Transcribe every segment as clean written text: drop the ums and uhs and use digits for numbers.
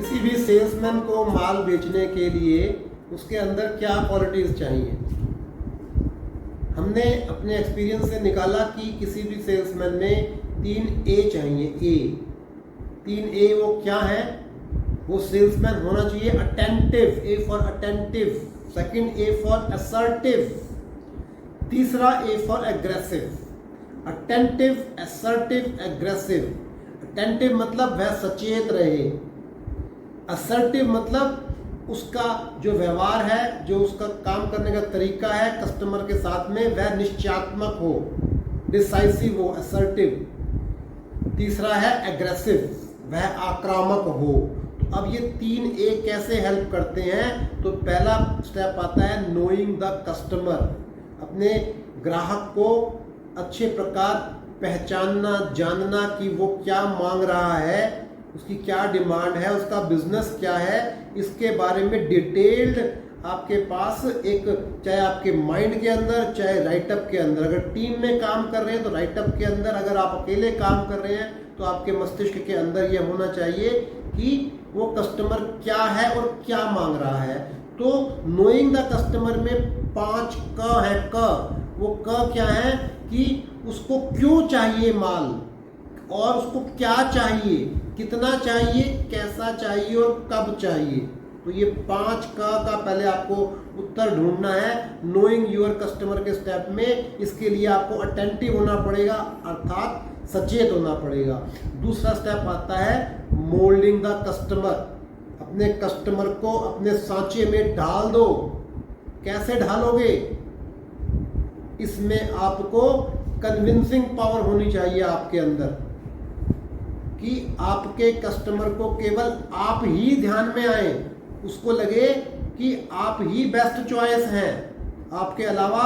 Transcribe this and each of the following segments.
किसी भी सेल्समैन को माल बेचने के लिए उसके अंदर क्या क्वालिटीज़ चाहिए। हमने अपने एक्सपीरियंस से निकाला कि किसी भी सेल्समैन में 3 ए चाहिए। ए 3 ए वो क्या है? वो सेल्समैन होना चाहिए attentive, A for attentive. Second A for assertive. तीसरा A for aggressive. Attentive, assertive, aggressive. Attentive मतलब वह सचेत रहे। असर्टिव मतलब उसका जो व्यवहार है, जो उसका काम करने का तरीका है कस्टमर के साथ में, वह निश्चयात्मक हो, डिसाइसिव हो, असर्टिव। तीसरा है एग्रेसिव, वह आक्रामक हो। तो अब ये 3 ए कैसे हेल्प करते हैं? तो पहला स्टेप आता है नोइंग द कस्टमर। अपने ग्राहक को अच्छे प्रकार पहचानना, जानना कि वो क्या मांग रहा है, उसकी क्या डिमांड है, उसका बिजनेस क्या है, इसके बारे में डिटेल्ड आपके पास एक, चाहे आपके माइंड के अंदर चाहे राइटअप के अंदर, अगर टीम में काम कर रहे हैं तो राइटअप के अंदर, अगर आप अकेले काम कर रहे हैं तो आपके मस्तिष्क के अंदर यह होना चाहिए कि वो कस्टमर क्या है और क्या मांग रहा है। तो नोइंग द कस्टमर में 5 क है। क वो क क्या है कि उसको क्यों चाहिए माल, और उसको क्या चाहिए, कितना चाहिए, कैसा चाहिए और कब चाहिए। तो ये 5 का पहले आपको उत्तर ढूंढना है नोइंग योर कस्टमर के स्टेप में। इसके लिए आपको अटेंटिव होना पड़ेगा, अर्थात सचेत होना पड़ेगा। दूसरा स्टेप आता है मोल्डिंग द कस्टमर। अपने कस्टमर को अपने सांचे में ढाल दो। कैसे ढालोगे? इसमें आपको कन्विंसिंग पावर होनी चाहिए आपके अंदर कि आपके कस्टमर को केवल आप ही ध्यान में आए, उसको लगे कि आप ही बेस्ट चॉइस हैं, आपके अलावा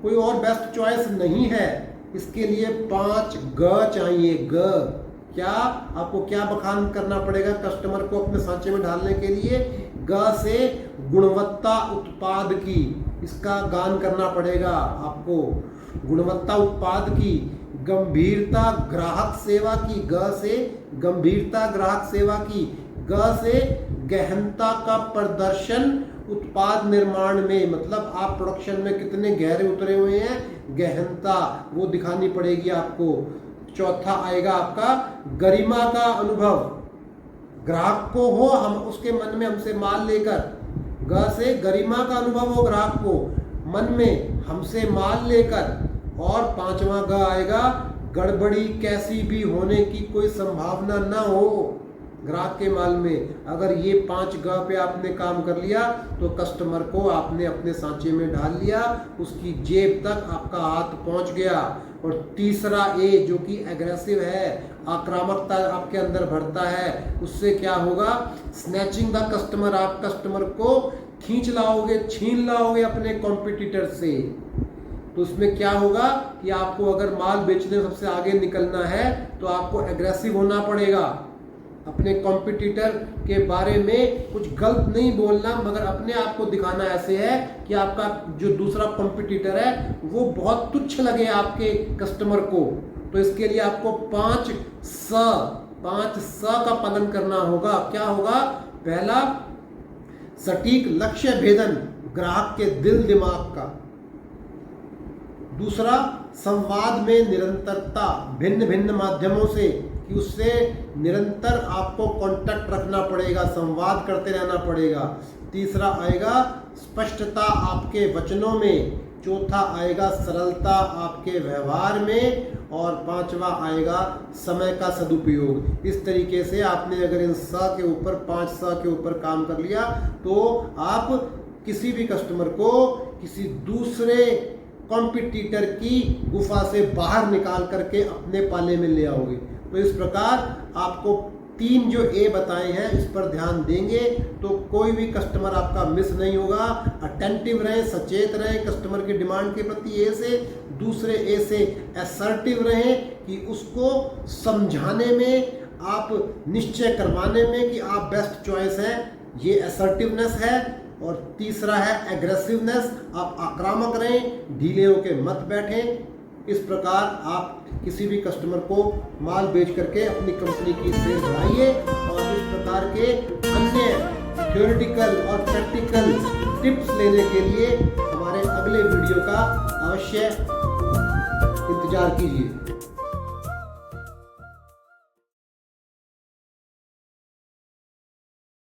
कोई और बेस्ट चॉइस नहीं है। इसके लिए 5 ग चाहिए। ग क्या आपको क्या बखान करना पड़ेगा कस्टमर को अपने सांचे में ढालने के लिए? ग से गुणवत्ता उत्पाद की, इसका गान करना पड़ेगा आपको। गुणवत्ता उत्पाद की, गंभीरता ग्राहक सेवा की, ग से गंभीरता ग्राहक सेवा की, ग से गहनता का प्रदर्शन उत्पाद निर्माण में, मतलब आप प्रोडक्शन में कितने गहरे उतरे हुए हैं, गहनता वो दिखानी पड़ेगी आपको। चौथा आएगा आपका गरिमा का अनुभव। ग्राहक को हो हम उसके मन में हमसे माल लेकर, ग से गरिमा का अनुभव हो ग्राहक को मन में हमसे माल लेकर। और 5वां ग आएगा गड़बड़ी कैसी भी होने की कोई संभावना ना हो ग्राहक के माल में। अगर ये 5 ग पे आपने काम कर लिया तो कस्टमर को आपने अपने सांचे में ढाल लिया, उसकी जेब तक आपका हाथ पहुंच गया। और तीसरा ए जो कि एग्रेसिव है, आक्रामकता आपके अंदर भरता है, उससे क्या होगा? Snatching the customer. आप कस्टमर को खींच लाओगे, छीन लाओगे अपने कॉम्पिटिटर से। तो उसमें क्या होगा कि आपको अगर माल बेचने में सबसे आगे निकलना है तो आपको एग्रेसिव होना पड़ेगा। अपने कॉम्पिटिटर के बारे में कुछ गलत नहीं बोलना, मगर अपने आप को दिखाना ऐसे है कि आपका जो दूसरा कॉम्पिटिटर है वो बहुत तुच्छ लगे आपके कस्टमर को। तो इसके लिए आपको 5 स का पालन करना होगा। क्या होगा? पहला सटीक लक्ष्य भेदन ग्राहक के दिल दिमाग का। दूसरा संवाद में निरंतरता, भिन्न भिन्न माध्यमों से, कि उससे निरंतर आपको कांटेक्ट रखना पड़ेगा, संवाद करते रहना पड़ेगा। तीसरा आएगा स्पष्टता आपके वचनों में। चौथा आएगा सरलता आपके व्यवहार में। और 5वां आएगा समय का सदुपयोग। इस तरीके से आपने अगर इन स के ऊपर 5 स के ऊपर काम कर लिया तो आप किसी भी कस्टमर को किसी दूसरे कॉम्पिटिटर की गुफा से बाहर निकाल करके अपने पाले में ले आओगे। तो इस प्रकार आपको 3 जो ए बताए हैं इस पर ध्यान देंगे तो कोई भी कस्टमर आपका मिस नहीं होगा। अटेंटिव रहें, सचेत रहें कस्टमर की डिमांड के प्रति ए से। दूसरे ए से असर्टिव रहें कि उसको समझाने में, आप निश्चय करवाने में कि आप बेस्ट चॉइस हैं, ये असर्टिवनेस है। और तीसरा है एग्रेसिवनेस, आप आक्रामक रहें, ढीले होकर मत बैठें। इस प्रकार आप किसी भी कस्टमर को माल बेच करके अपनी कंपनी की सेल बढ़ाइए। और इस प्रकार के अन्य थ्योरेटिकल और प्रैक्टिकल टिप्स लेने के लिए हमारे अगले वीडियो का अवश्य इंतजार कीजिए।